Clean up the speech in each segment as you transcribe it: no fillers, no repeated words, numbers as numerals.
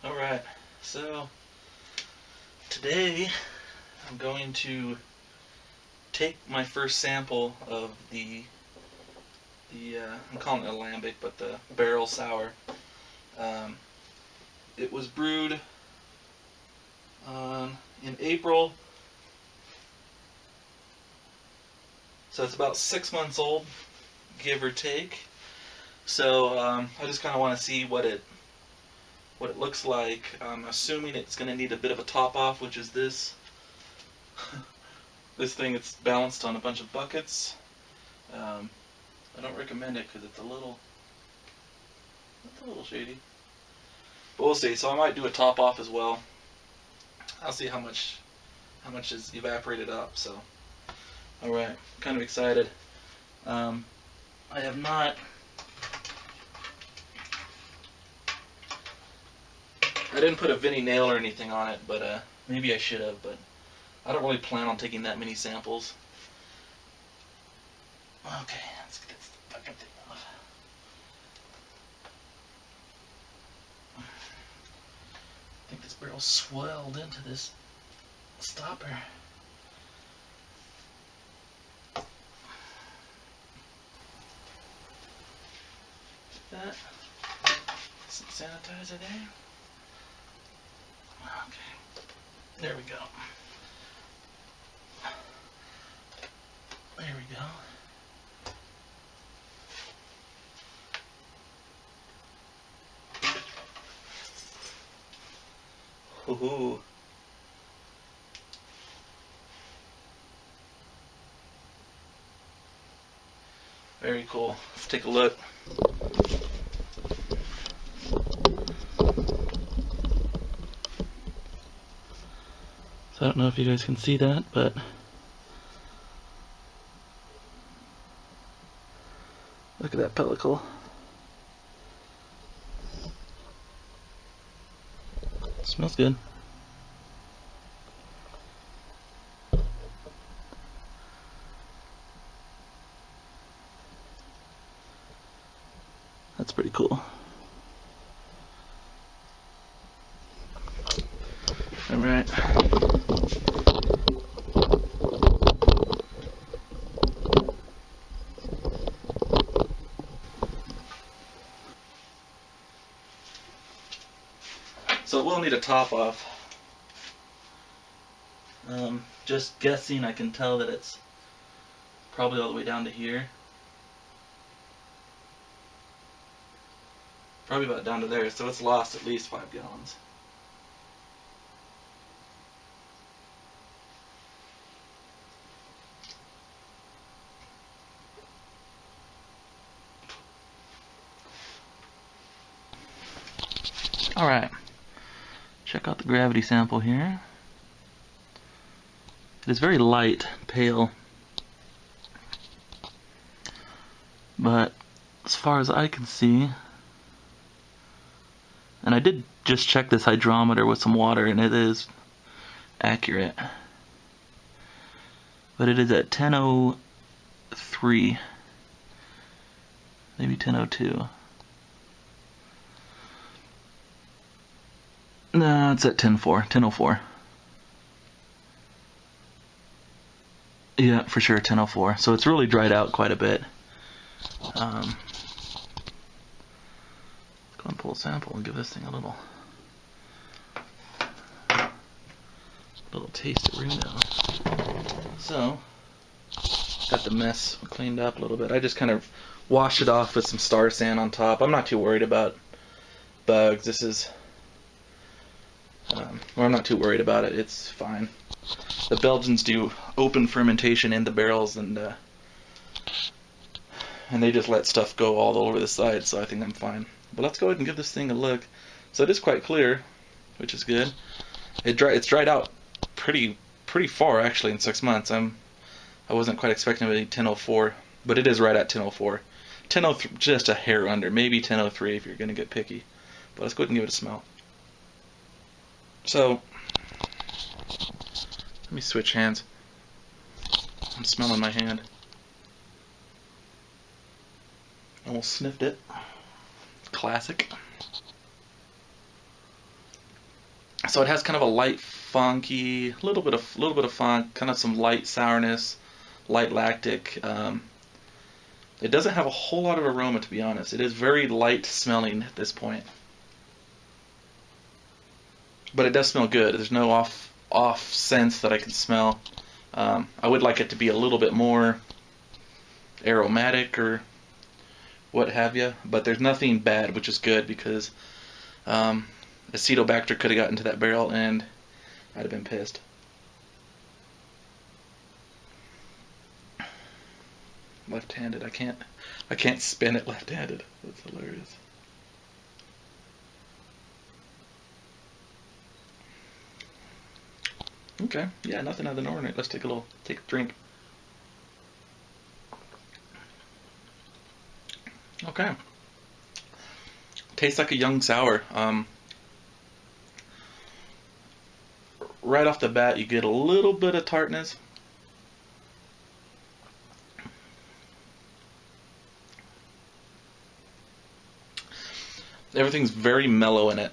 Alright, so today I'm going to take my first sample of I'm calling it a lambic, but the barrel sour. Um, it was brewed in April, so it's about 6 months old, give or take. So I just kind of want to see what it looks like. I'm assuming it's going to need a bit of a top off, which is this. This thing, it's balanced on a bunch of buckets. I don't recommend it because it's a little shady. But we'll see. So I might do a top off as well. I'll see how much is evaporated up. So, all right, kind of excited. I have not. I didn't put a Vinny nail or anything on it, but maybe I should have. But I don't really plan on taking that many samples. Okay, let's get this fucking thing off. I think this barrel swelled into this stopper. That. Some sanitizer there. Okay. There we go. There we go. Ooh. Very cool. Let's take a look. So I don't know if you guys can see that, but look at that pellicle. Smells good. That's pretty cool. All right. So it will need a top off. Just guessing, I can tell that it's probably all the way down to here. Probably about down to there, so it's lost at least 5 gallons. Alright, check out the gravity sample here. It is very light, pale, but as far as I can see, and I did just check this hydrometer with some water and it is accurate, but it is at 10:03, maybe 10:02. No, it's at 10:04, 10:04. Yeah, for sure, 10:04. So it's really dried out quite a bit. Let's go and pull a sample and give this thing a little taste of room now. So, got the mess cleaned up a little bit. I just kind of washed it off with some Star Sand on top. I'm not too worried about bugs. This is, well, I'm not too worried about it. It's fine. The Belgians do open fermentation in the barrels, and they just let stuff go all over the side, so I think I'm fine. But let's go ahead and give this thing a look. So it is quite clear, which is good. It's dried out pretty far actually in 6 months. I wasn't quite expecting it to be 10:04, but it is right at 10:04. 10:03, just a hair under, maybe 10:03 if you're gonna get picky. But let's go ahead and give it a smell. So let me switch hands. I'm smelling my hand. Almost sniffed it. Classic. So it has kind of a light funky, little bit of funk, kind of some light sourness, light lactic. It doesn't have a whole lot of aroma, to be honest. It is very light smelling at this point, but it does smell good. There's no off scents that I can smell. I would like it to be a little bit more aromatic or what have you, but there's nothing bad, which is good because Acetobacter could have gotten to that barrel and I'd have been pissed. Left-handed, I can't spin it left-handed. That's hilarious. Okay, yeah, nothing out of the ordinary. Let's take a drink. Okay. Tastes like a young sour. Right off the bat, you get a little bit of tartness. Everything's very mellow in it.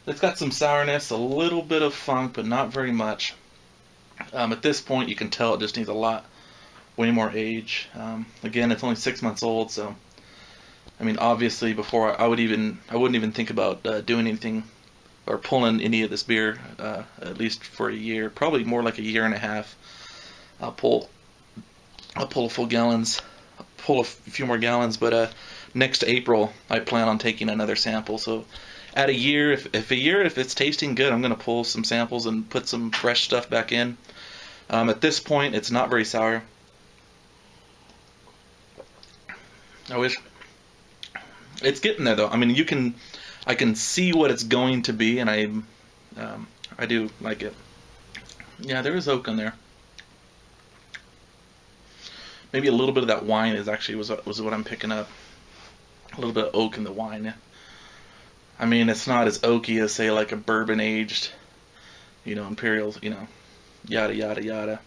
It's got some sourness, a little bit of funk, but not very much. At this point, you can tell it just needs way more age. Again, it's only 6 months old, so I mean, obviously, before I wouldn't even think about doing anything or pulling any of this beer, at least for a year, probably more like a year and a half. I'll pull a full gallons, pull a few more gallons, but next April I plan on taking another sample. So at a year, if it's tasting good, I'm gonna pull some samples and put some fresh stuff back in. At this point, it's not very sour. I wish it's getting there though. I mean, I can see what it's going to be, and I do like it. Yeah, there is oak in there. Maybe a little bit of that wine was what I'm picking up. A little bit of oak in the wine. I mean, it's not as oaky as, say, like a bourbon aged, imperial, yada yada yada.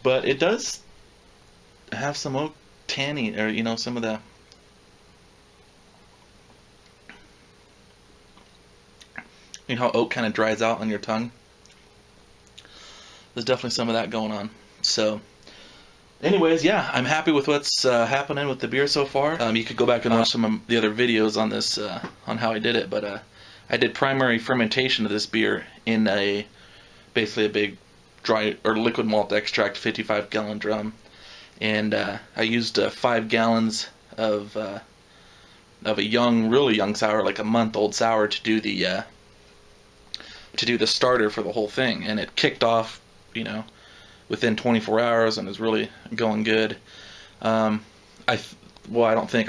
But it does have some oak tanning, or some of the. You know how oak kind of dries out on your tongue? There's definitely some of that going on. So, anyways, yeah, I'm happy with what's happening with the beer so far. You could go back and watch some of the other videos on this, on how I did it. But I did primary fermentation of this beer in basically a big dry or liquid malt extract 55-gallon drum, and I used 5 gallons of a really young sour, like a month-old sour, to do the starter for the whole thing, and it kicked off, within 24 hours and is really going good. I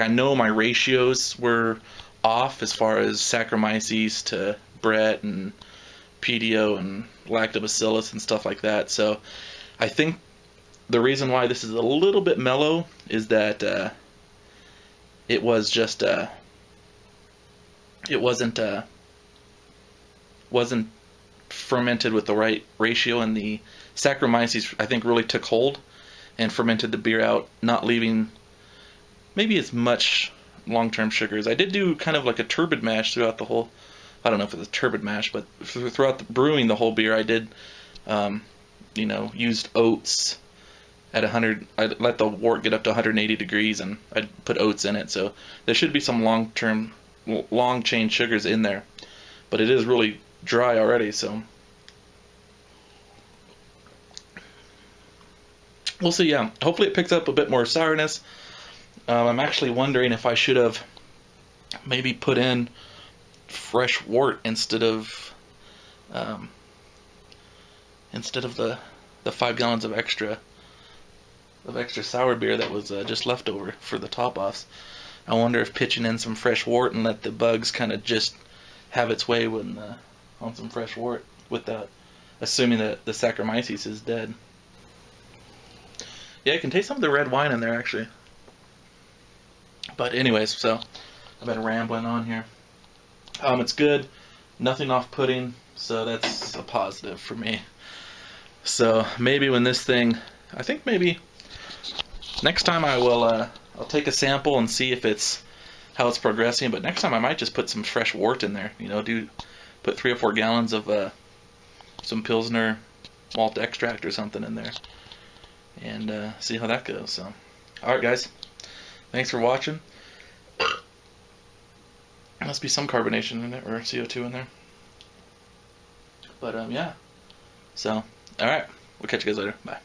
know my ratios were off as far as Saccharomyces to Brett and PDO and Lactobacillus and stuff like that. So I think the reason why this is a little bit mellow is that it wasn't fermented with the right ratio, and the Saccharomyces, I think, really took hold and fermented the beer out, not leaving maybe as much long-term sugars. I did do kind of like a turbid mash throughout the whole, I don't know if it was a turbid mash, but throughout brewing the whole beer, I did, used oats at 100. I let the wort get up to 180 degrees, and I put oats in it, so there should be some long-chain sugars in there, but it is really dry already, so we'll see. Yeah, hopefully it picks up a bit more sourness. I'm actually wondering if I should have maybe put in fresh wort instead of the 5 gallons of extra sour beer that was just left over for the top offs. I wonder if pitching in some fresh wort and let the bugs kind of just have its way on some fresh wort, assuming that the Saccharomyces is dead. Yeah, I can taste some of the red wine in there, actually. But anyways, so I've been rambling on here. It's good, nothing off-putting, so that's a positive for me. So maybe when this thing, I think maybe next time I'll take a sample and see if it's how it's progressing. But next time I might just put some fresh wort in there. You know, put 3 or 4 gallons of some Pilsner malt extract or something in there, and see how that goes. So, all right, guys, thanks for watching. There must be some carbonation in it, or CO2 in there. But yeah. So, all right, we'll catch you guys later. Bye.